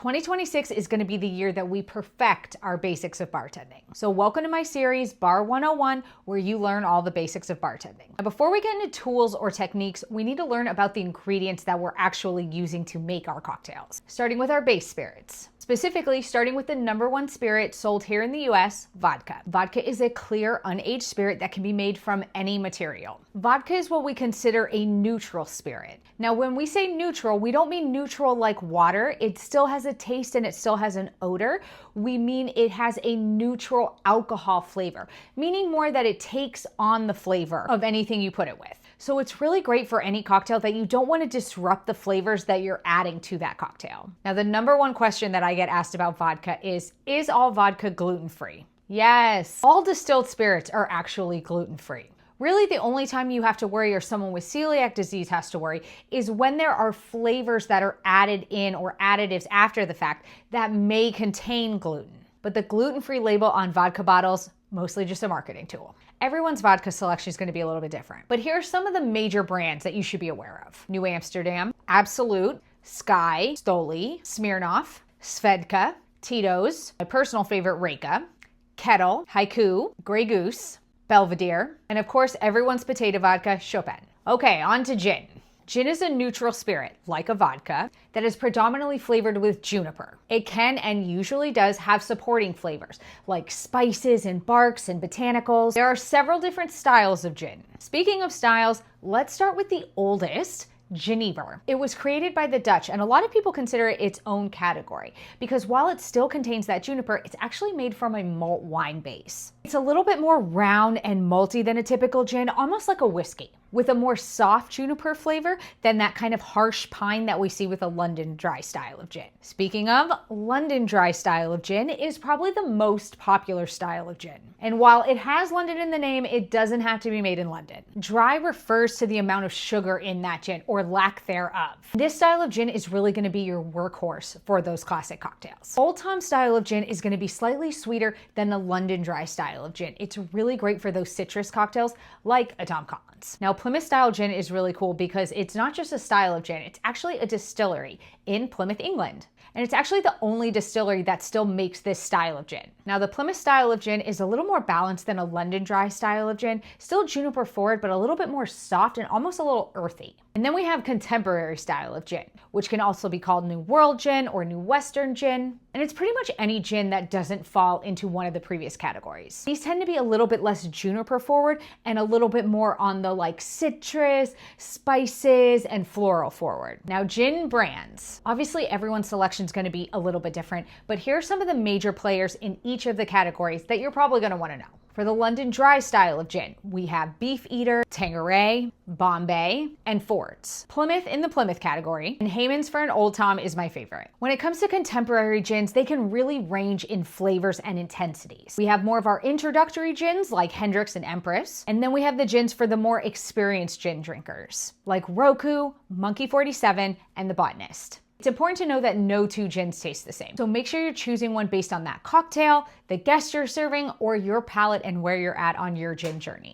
2026 is going to be the year that we perfect our basics of bartending. So welcome to my series, Bar 101, where you learn all the basics of bartending. Now, before we get into tools or techniques, we need to learn about the ingredients that we're actually using to make our cocktails, starting with our base spirits. Specifically, starting with the #1 spirit sold here in the US, vodka. Vodka is a clear, unaged spirit that can be made from any material. Vodka is what we consider a neutral spirit. Now, when we say neutral, we don't mean neutral like water. It still has a taste and it still has an odor. We mean it has a neutral alcohol flavor, meaning more that it takes on the flavor of anything you put it with. So it's really great for any cocktail that you don't want to disrupt the flavors that you're adding to that cocktail. Now, the #1 question that I get asked about vodka is all vodka gluten-free? Yes, all distilled spirits are actually gluten-free. Really, the only time you have to worry or someone with celiac disease has to worry is when there are flavors that are added in or additives after the fact that may contain gluten. But the gluten-free label on vodka bottles, mostly just a marketing tool. Everyone's vodka selection is going to be a little bit different. But here are some of the major brands that you should be aware of. New Amsterdam, Absolut, Sky, Stoli, Smirnoff, Svedka, Tito's, my personal favorite, Reka, Kettle, Haiku, Grey Goose, Belvedere, and of course, everyone's potato vodka, Chopin. Okay, on to gin. Gin is a neutral spirit, like a vodka, that is predominantly flavored with juniper. It can and usually does have supporting flavors, like spices and barks and botanicals. There are several different styles of gin. Speaking of styles, let's start with the oldest, Genever. It was created by the Dutch, and a lot of people consider it its own category because while it still contains that juniper, it's actually made from a malt wine base. It's a little bit more round and malty than a typical gin, almost like a whiskey, with a more soft juniper flavor than that kind of harsh pine that we see with a London dry style of gin. Speaking of, London dry style of gin is probably the most popular style of gin. And while it has London in the name, it doesn't have to be made in London. Dry refers to the amount of sugar in that gin, or lack thereof. This style of gin is really going to be your workhorse for those classic cocktails. Old Tom style of gin is going to be slightly sweeter than the London dry style of gin. It's really great for those citrus cocktails like a Tom Collins. Now, Plymouth style gin is really cool because it's not just a style of gin, it's actually a distillery in Plymouth, England. And it's actually the only distillery that still makes this style of gin. Now, the Plymouth style of gin is a little more balanced than a London dry style of gin, still juniper forward, but a little bit more soft and almost a little earthy. And then we have contemporary style of gin, which can also be called New World gin or New Western gin. And it's pretty much any gin that doesn't fall into one of the previous categories. These tend to be a little bit less juniper forward and a little bit more on the like citrus, spices, and floral forward. Now, gin brands. Obviously, everyone's selection is going to be a little bit different, but here are some of the major players in each of the categories that you're probably going to want to know. For the London dry style of gin, we have Beefeater, Tanqueray, Bombay, and Ford's. Plymouth in the Plymouth category, and Hayman's for an Old Tom is my favorite. When it comes to contemporary gins, they can really range in flavors and intensities. We have more of our introductory gins like Hendrick's and Empress, and then we have the gins for the more experienced gin drinkers like Roku, Monkey 47, and The Botanist. It's important to know that no two gins taste the same. So make sure you're choosing one based on that cocktail, the guest you're serving, or your palate and where you're at on your gin journey.